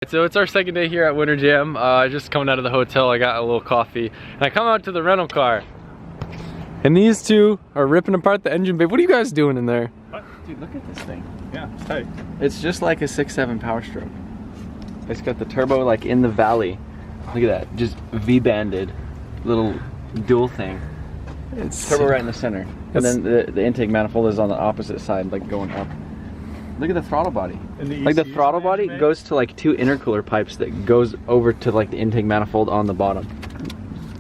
So it's our second day here at Winter Jam. Just coming out of the hotel, I got a little coffee, and I come out to the rental car, and these two are ripping apart the engine bay. What are you guys doing in there? What? Dude, look at this thing. Yeah, it's tight. It's just like a 6.7 Power Stroke. It's got the turbo like in the valley. Look at that, just V-banded little dual thing. It's turbo right in the center, and then the intake manifold is on the opposite side, like going up. Look at the throttle body. Like the throttle body goes to like two intercooler pipes that goes over to like the intake manifold on the bottom.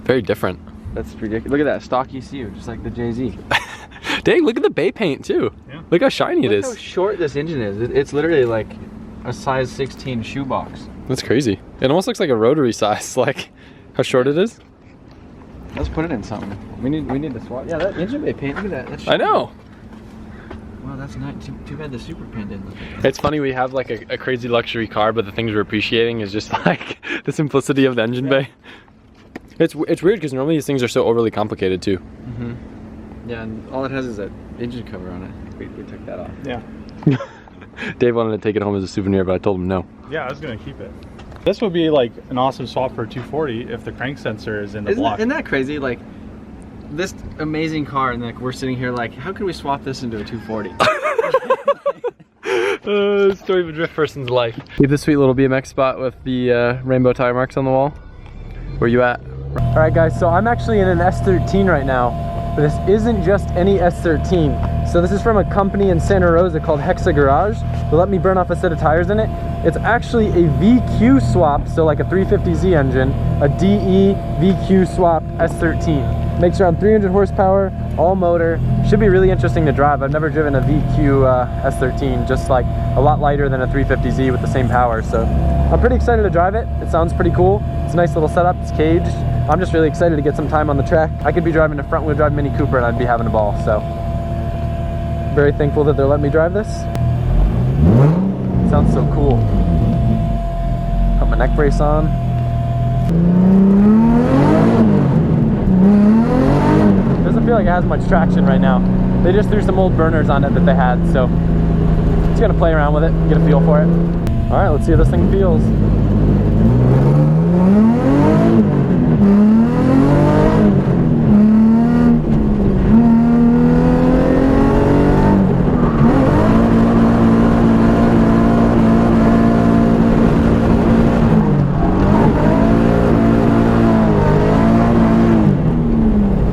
Very different. That's ridiculous. Look at that stock ECU, just like the JZ. Dang, look at the bay paint too. Yeah. Look how shiny it is. Look how short this engine is. It's literally like a size 16 shoebox. That's crazy. It almost looks like a rotary size, like how short it is. Let's put it in something. We need to swap. Yeah, that engine bay paint. Look at that. That's I know. Wow, that's not too bad the super pen didn't look like that. It's funny, we have like a crazy luxury car, but the things we're appreciating is just like the simplicity of the engine bay. It's weird because normally these things are so overly complicated too. Yeah, and all it has is that engine cover on it. We took that off. Yeah. Dave wanted to take it home as a souvenir, but I told him no. Yeah, I was gonna keep it. This would be like an awesome swap for a 240 if the crank sensor is in the block. Isn't that crazy? Like this amazing car, and like we're sitting here like, how can we swap this into a 240? Story of a drift person's life. See this sweet little BMX spot with the rainbow tire marks on the wall? Where you at? All right guys, so I'm actually in an S13 right now, but this isn't just any S13. So this is from a company in Santa Rosa called Hexa Garage. They let me burn off a set of tires in it. It's actually a VQ swap, so like a 350Z engine, a DE VQ-swapped S13. Makes around 300 horsepower, all motor. Should be really interesting to drive. I've never driven a VQ S13, just like a lot lighter than a 350Z with the same power. So I'm pretty excited to drive it. It sounds pretty cool. It's a nice little setup, it's caged. I'm just really excited to get some time on the track. I could be driving a front wheel drive Mini Cooper and I'd be having a ball. So very thankful that they're letting me drive this. Sounds so cool. Put my neck brace on. Doesn't feel like it has much traction right now. They just threw some old burners on it that they had, so just gonna play around with it, get a feel for it. All right, let's see how this thing feels.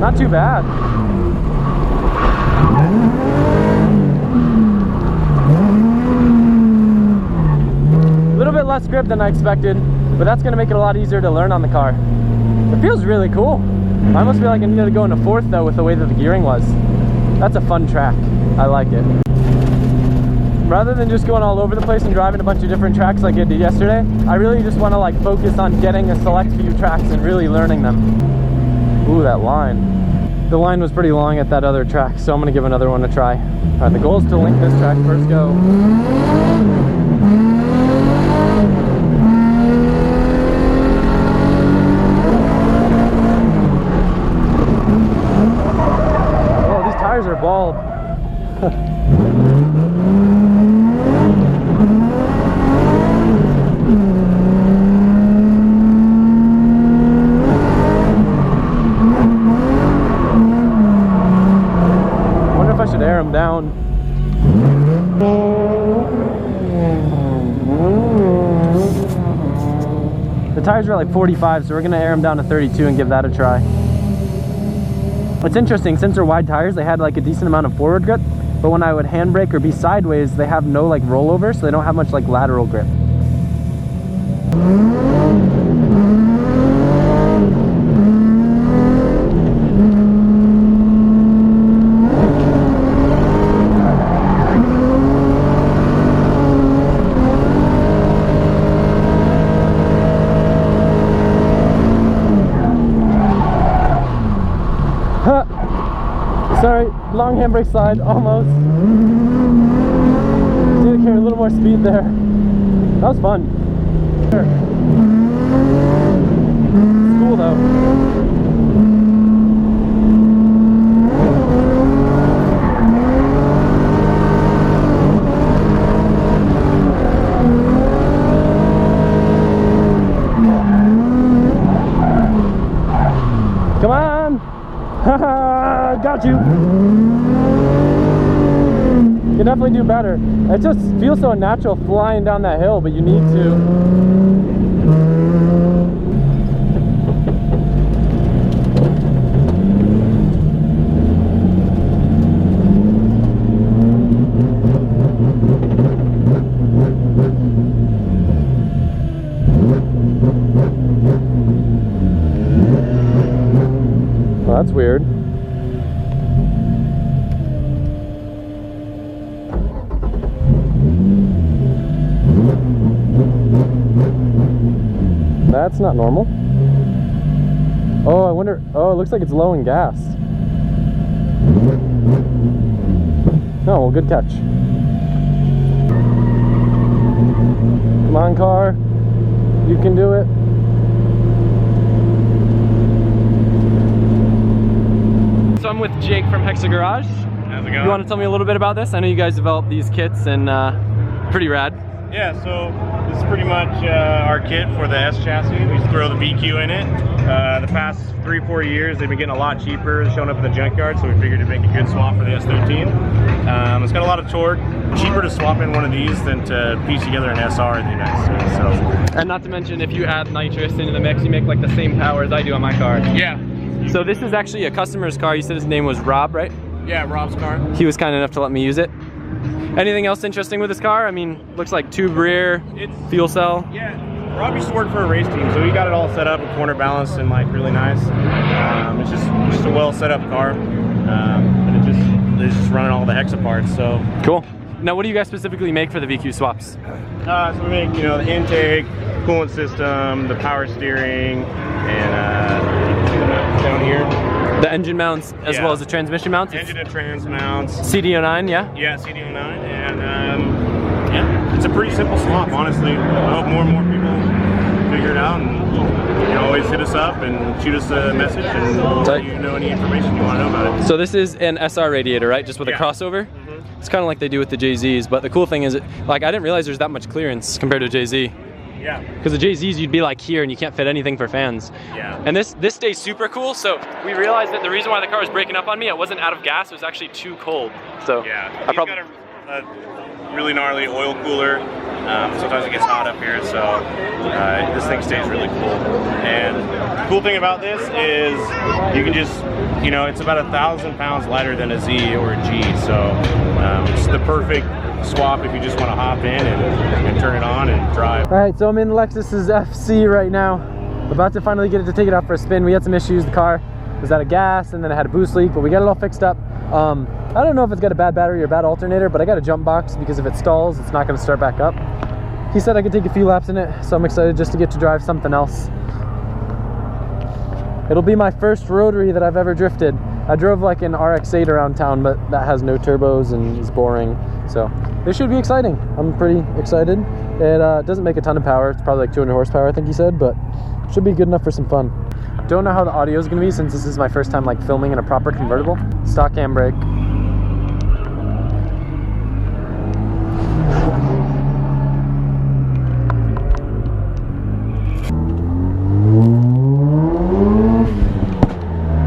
Not too bad. A little bit less grip than I expected, but that's gonna make it a lot easier to learn on the car. It feels really cool. I almost feel like I needed to go into fourth though with the way that the gearing was. That's a fun track. I like it. Rather than just going all over the place and driving a bunch of different tracks like I did yesterday, I really just want to like focus on getting a select few tracks and really learning them. Ooh, that line. The line was pretty long at that other track, so I'm gonna give another one a try. All right, the goal is to link this track. First go. Oh, these tires are bald. Air them down. The tires are like 45, so we're gonna air them down to 32 and give that a try. It's interesting, since they're wide tires, they had like a decent amount of forward grip, but when I would handbrake or be sideways, they have no like rollover, so they don't have much like lateral grip. Sorry, long handbrake slide, almost. Need to carry a little more speed there. That was fun. It's cool though. Got you. You can definitely do better. It just feels so unnatural flying down that hill, but you need to. Well, that's weird. That's not normal. Oh, I wonder. Oh, it looks like it's low in gas. Oh, well, good catch. Come on, car. You can do it. So I'm with Jake from Hexa Garage. How's it going? You want to tell me a little bit about this? I know you guys developed these kits and pretty rad. Yeah, so this is pretty much our kit for the S chassis. We just throw the VQ in it. The past 3-4 years, they've been getting a lot cheaper, showing up in the junkyard, so we figured to make a good swap for the S13. It's got a lot of torque. Cheaper to swap in one of these than to piece together an SR in the United States. So. And not to mention, if you add nitrous into the mix, you make like the same power as I do on my car. Yeah. So this is actually a customer's car. You said his name was Rob, right? Yeah, Rob's car. He was kind enough to let me use it. Anything else interesting with this car? I mean, looks like tube rear, fuel cell. Yeah, Rob used to work for a race team, so he got it all set up and corner balanced and like really nice. It's just a well set up car, and it's just running all the Hexa parts. So cool. Now, what do you guys specifically make for the VQ swaps? So we make, the intake, coolant system, the power steering, and down here. The engine mounts as well as the transmission mounts? Engine and trans mounts. CDO9, yeah? Yeah, CDO9, and yeah, it's a pretty simple swap, honestly. I hope more and more people figure it out, and you can always hit us up and shoot us a message and let you know any information you want to know about it. So this is an SR radiator, right? Just with a crossover? It's kind of like they do with the JZs, but the cool thing is, like, I didn't realize there's that much clearance compared to JZ. Yeah. Because the JZs, you'd be like here and you can't fit anything for fans. Yeah. And this stays super cool. So we realized that the reason why the car was breaking up on me, it wasn't out of gas, it was actually too cold. So yeah, I probably got a really gnarly oil cooler. Sometimes it gets hot up here, so this thing stays really cool. And the cool thing about this is you can just, it's about 1,000 pounds lighter than a Z or a G. So it's the perfect swap if you just want to hop in and turn it on and drive. All right, so I'm in Lexus's FC right now. About to finally get it to take it out for a spin. We had some issues. The car was out of gas and then it had a boost leak, but we got it all fixed up. I don't know if it's got a bad battery or bad alternator, but I got a jump box because if it stalls, it's not going to start back up. He said I could take a few laps in it, so I'm excited just to get to drive something else. It'll be my first Rotary that I've ever drifted. I drove like an RX7 around town, but that has no turbos and is boring. So this should be exciting. I'm pretty excited. It doesn't make a ton of power. It's probably like 200 horsepower, I think he said, but should be good enough for some fun. Don't know how the audio is going to be since this is my first time like filming in a proper convertible. Stock handbrake.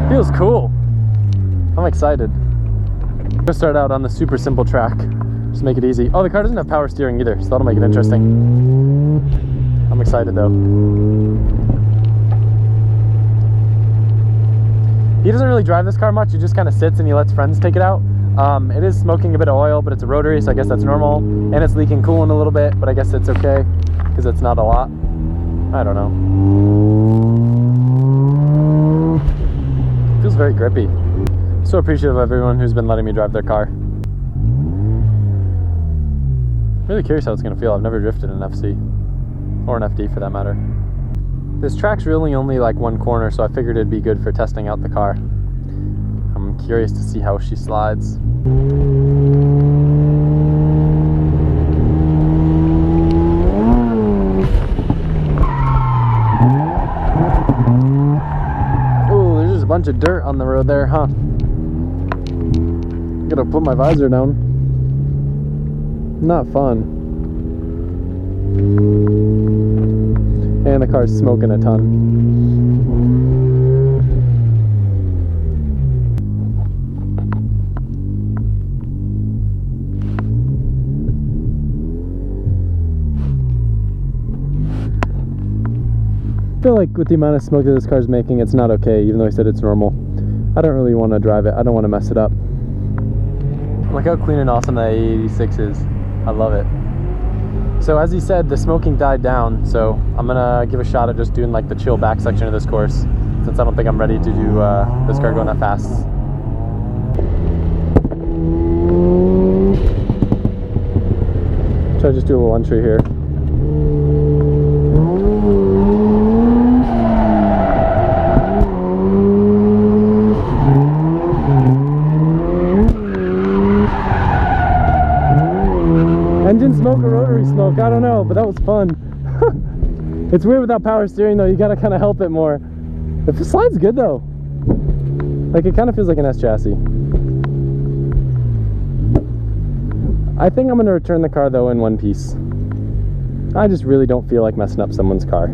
Feels cool. I'm excited. I'm gonna start out on the super simple track. Just make it easy. Oh, the car doesn't have power steering either, so that'll make it interesting. I'm excited though. He doesn't really drive this car much. He just kind of sits and he lets friends take it out. It is smoking a bit of oil, but it's a Rotary, so I guess that's normal. And it's leaking coolant a little bit, but I guess it's okay because it's not a lot. I don't know. Feels very grippy. So appreciative of everyone who's been letting me drive their car. Really curious how it's gonna feel. I've never drifted an FC, or an FD for that matter. This track's really only like one corner, so I figured it'd be good for testing out the car. I'm curious to see how she slides. Oh, there's just a bunch of dirt on the road there, huh? Gotta put my visor down. Not fun. And the car's smoking a ton. feel like with the amount of smoke that this car's making, it's not okay, even though he said it's normal. I don't really want to drive it. I don't want to mess it up. Look how clean and awesome that A86 is. I love it. So as he said, the smoking died down, so I'm gonna give a shot at just doing like the chill back section of this course, since I don't think I'm ready to do this car going that fast. Try to just do a little entry here. Engine smoke or rotary smoke, I don't know, but that was fun. It's weird without power steering though, you gotta kind of help it more. The slide's good though. Like it kind of feels like an S chassis. I think I'm gonna return the car though in one piece. I just really don't feel like messing up someone's car.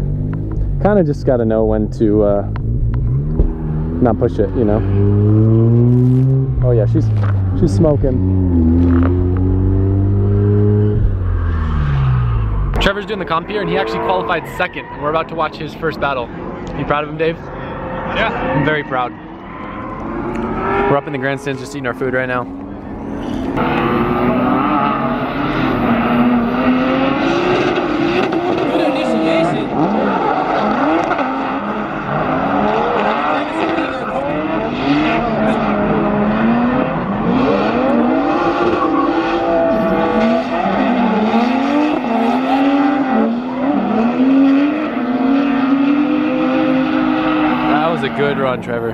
Kind of just gotta know when to not push it, you know. Oh yeah, she's smoking. Trevor's doing the comp here, and he actually qualified second, and we're about to watch his first battle. You proud of him, Dave? Yeah. I'm very proud. We're up in the grandstands just eating our food right now. Good initiation. A good run, Trevor.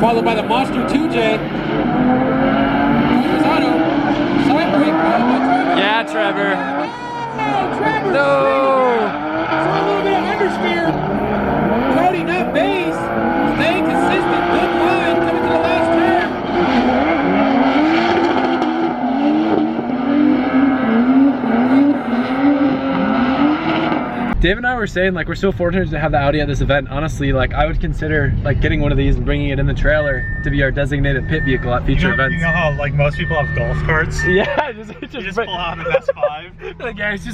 Followed by the Monster 2J. Here's Otto. Side brake. Yeah, Trevor. Oh, Trevor. No. So a little bit of understeer. Cody, not base. Staying consistent. Good line coming to the last turn. Dave and I were saying, like, we're so fortunate to have the Audi at this event. Honestly, like, I would consider like getting one of these and bringing it in the trailer to be our designated pit vehicle at future events. You know how like most people have golf carts? Yeah, You just pull out an S5. Like, yeah, it's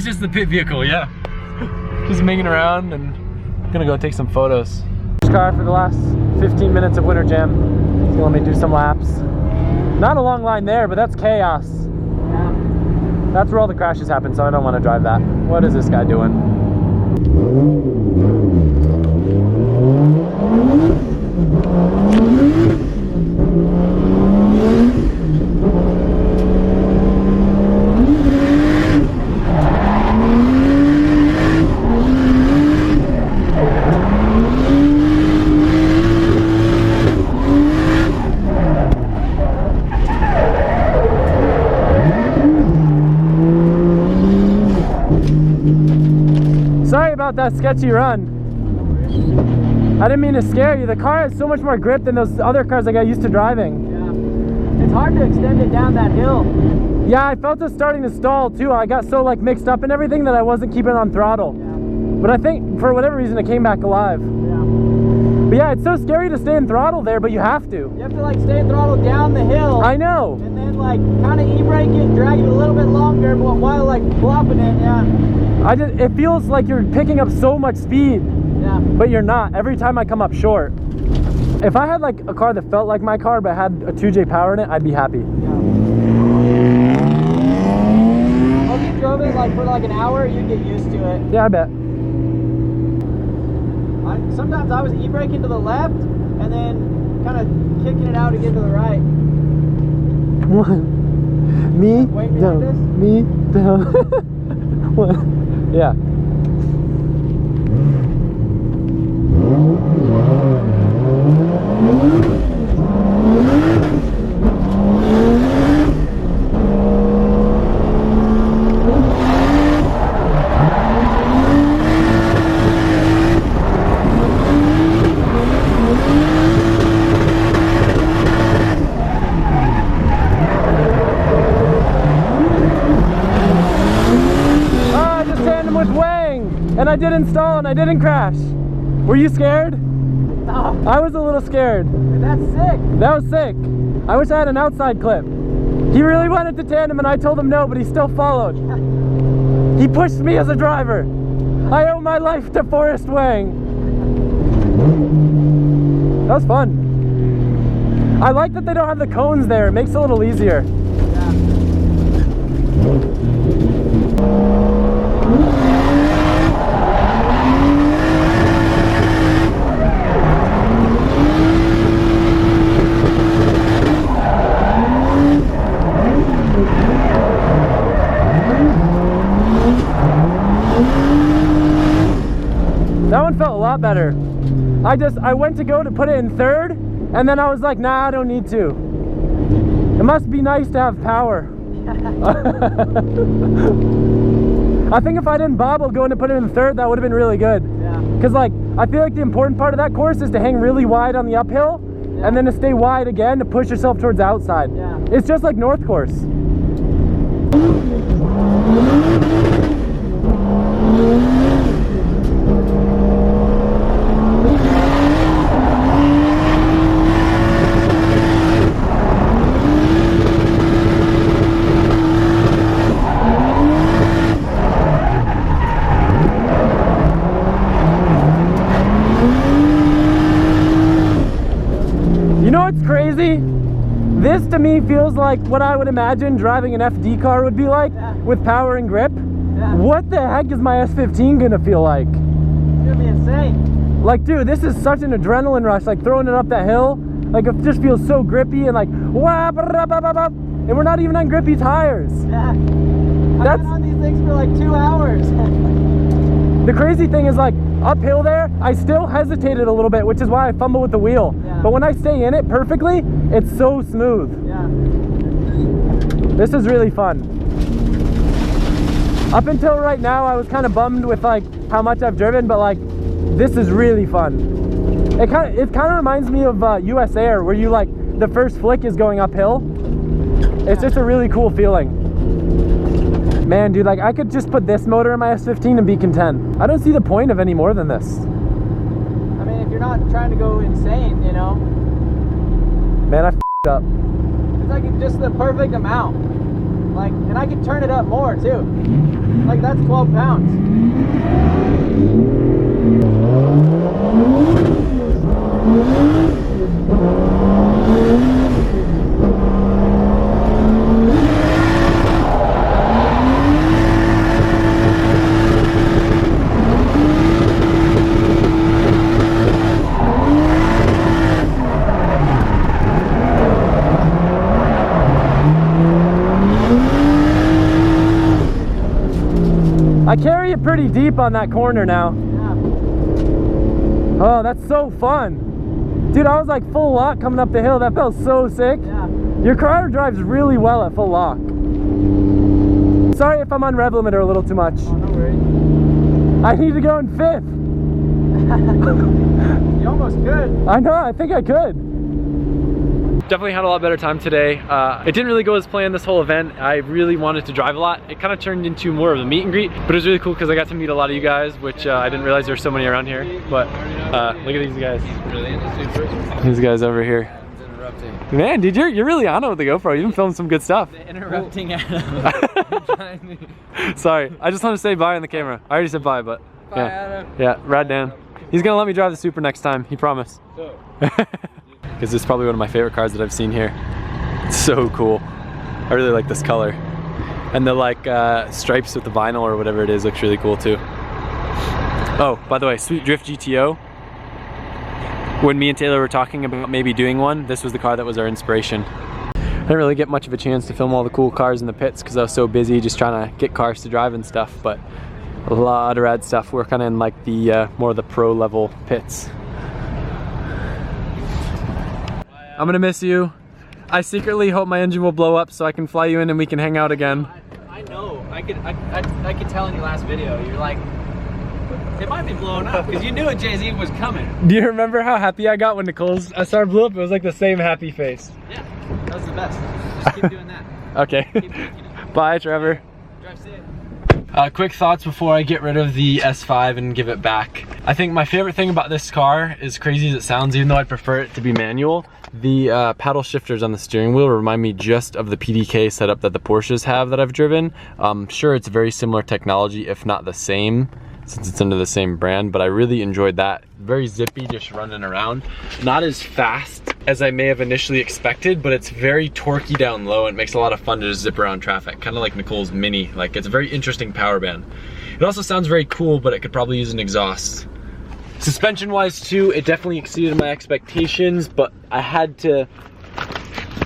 just the pit vehicle, yeah. Just minging around and gonna go take some photos. This car for the last 15 minutes of Winter Jam. He's gonna let me do some laps. Not a long line there, but that's chaos. That's where all the crashes happen, so I don't want to drive that. What is this guy doing? Sorry about that sketchy run. I didn't mean to scare you. The car has so much more grip than those other cars I got used to driving. Yeah. It's hard to extend it down that hill. Yeah, I felt it starting to stall too. I got so like mixed up and everything that I wasn't keeping it on throttle. Yeah. But I think for whatever reason it came back alive. Yeah. But yeah, it's so scary to stay in throttle there, but you have to. You have to like stay in throttle down the hill. I know. And then like kind of e-brake it, drag it a little bit longer, but while like flopping it, yeah. It feels like you're picking up so much speed. Yeah. But you're not. Every time I come up short. If I had like a car that felt like my car but had a 2J power in it, I'd be happy. Yeah. Once you drove it like for like an hour, you get used to it. Yeah, I bet. Sometimes I was e-braking to the left and then kind of kicking it out to get to the right. Me Wait behind us? down. Me down. What? Yeah. And I didn't stall and I didn't crash. Were you scared? No. I was a little scared. That's sick. That was sick. I wish I had an outside clip. He really wanted to tandem and I told him no, but he still followed. He pushed me as a driver. I owe my life to Forrest Wang. That was fun. I like that they don't have the cones there. It makes it a little easier. That one felt a lot better. I went to go to put it in third, and then I was like, nah, I don't need to. It must be nice to have power. I think if I didn't bobble going to put it in third, that would have been really good. Yeah. Because like, I feel like the important part of that course is to hang really wide on the uphill, and then to stay wide again to push yourself towards the outside. Yeah. It's just like North Course. You know what's crazy? This to me feels like what I would imagine driving an FD car would be like, with power and grip. Yeah. What the heck is my S15 gonna feel like? It's gonna be insane. Like, dude, this is such an adrenaline rush, like throwing it up that hill. Like, it just feels so grippy and like, wah, bah, bah, bah, bah, bah. And we're not even on grippy tires. Yeah. I've been on these things for like 2 hours. The crazy thing is, like, uphill there, I still hesitated a little bit, which is why I fumble with the wheel. Yeah. But when I stay in it perfectly, it's so smooth. Yeah. This is really fun. Up until right now, I was kind of bummed with like how much I've driven, but like, this is really fun. It kind of reminds me of US Air, where you like, the first flick is going uphill. It's just a really cool feeling. Man, dude, like, I could just put this motor in my S15 and be content. I don't see the point of any more than this. I mean, if you're not trying to go insane, you know? Man, I f***ed up. It's like just the perfect amount. Like, and I can turn it up more, too. Like, that's 12 pounds. I carry it pretty deep on that corner now. Yeah. Oh, that's so fun. Dude, I was like full lock coming up the hill. That felt so sick. Yeah. Your car drives really well at full lock. Sorry if I'm on rev limiter a little too much. Oh, no worries. I need to go in 5th. You almost could. I know, I think I could. Definitely had a lot better time today. It didn't really go as planned this whole event. I really wanted to drive a lot. It kind of turned into more of a meet and greet, but it was really cool because I got to meet a lot of you guys, which I didn't realize there were so many around here. But look at these guys. These guys over here. Man, dude, you're really on it with the GoPro. You've been filming some good stuff. Interrupting Adam. Sorry, I just want to say bye on the camera. I already said bye, but bye, yeah. Adam. Yeah, rad Dan. He's gonna let me drive the Super next time, he promised. Because it's probably one of my favorite cars that I've seen here. It's so cool. I really like this color. And the like stripes with the vinyl or whatever it is looks really cool too. Oh, by the way, Sweet Drift GTO. When me and Taylor were talking about maybe doing one, this was the car that was our inspiration. I didn't really get much of a chance to film all the cool cars in the pits because I was so busy just trying to get cars to drive and stuff, but a lot of rad stuff. We're kind of in like the more of the pro level pits. I'm gonna miss you. I secretly hope my engine will blow up so I can fly you in and we can hang out again. I know. I could tell in your last video. You're like, it might be blowing up because you knew a Jay-Z was coming. Do you remember how happy I got when Nicole's SR blew up? It was like the same happy face. Yeah, that was the best. Just keep doing that. Okay. Keep making it. Bye, Trevor. Drive safe. Quick thoughts before I get rid of the S5 and give it back. I think my favorite thing about this car, as crazy as it sounds, even though I'd prefer it to be manual, the paddle shifters on the steering wheel remind me just of the PDK setup that the Porsches have that I've driven. Sure, it's very similar technology, if not the same. since it's under the same brand, but I really enjoyed that. Very zippy, just running around. Not as fast as I may have initially expected, but it's very torquey down low and it makes a lot of fun to just zip around traffic, kind of like Nicole's Mini. Like, it's a very interesting power band. It also sounds very cool, but it could probably use an exhaust. Suspension wise too, it definitely exceeded my expectations, but that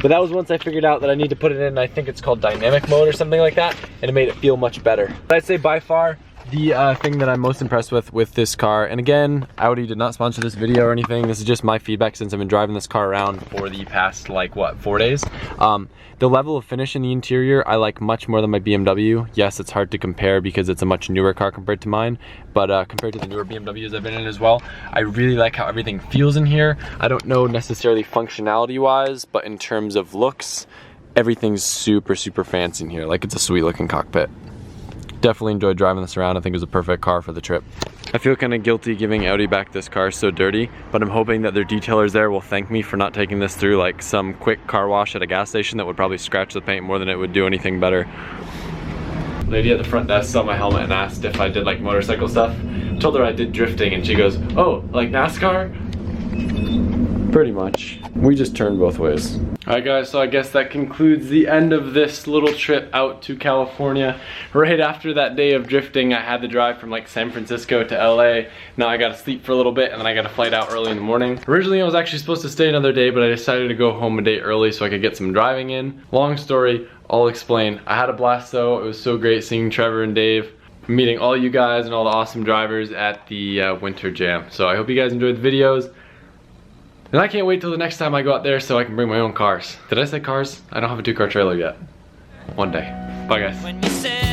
was once I figured out that I need to put it in, I think it's called dynamic mode or something like that, and it made it feel much better. But I'd say by far, the thing that I'm most impressed with this car, and again, Audi did not sponsor this video or anything, this is just my feedback since I've been driving this car around for the past, like, what, 4 days? The level of finish in the interior I like much more than my BMW. Yes, it's hard to compare because it's a much newer car compared to mine, but compared to the newer BMWs I've been in as well, I really like how everything feels in here. I don't know necessarily functionality wise, but in terms of looks, everything's super, super fancy in here. Like, it's a sweet looking cockpit. Definitely enjoyed driving this around. I think it was a perfect car for the trip. I feel kind of guilty giving Audi back this car so dirty, but I'm hoping that their detailers there will thank me for not taking this through like some quick car wash at a gas station that would probably scratch the paint more than it would do anything better. Lady at the front desk saw my helmet and asked if I did like motorcycle stuff. Told her I did drifting and she goes, "Oh, like NASCAR?" Pretty much. We just turned both ways. Alright guys, so I guess that concludes the end of this little trip out to California. Right after that day of drifting, I had to drive from like San Francisco to LA. Now I gotta sleep for a little bit and then I got a flight out early in the morning. Originally I was actually supposed to stay another day, but I decided to go home a day early so I could get some driving in. Long story, I'll explain. I had a blast though. It was so great seeing Trevor and Dave, meeting all you guys and all the awesome drivers at the Winter Jam. So I hope you guys enjoyed the videos. And I can't wait till the next time I go out there so I can bring my own cars. Did I say cars? I don't have a 2-car trailer yet. One day. Bye guys.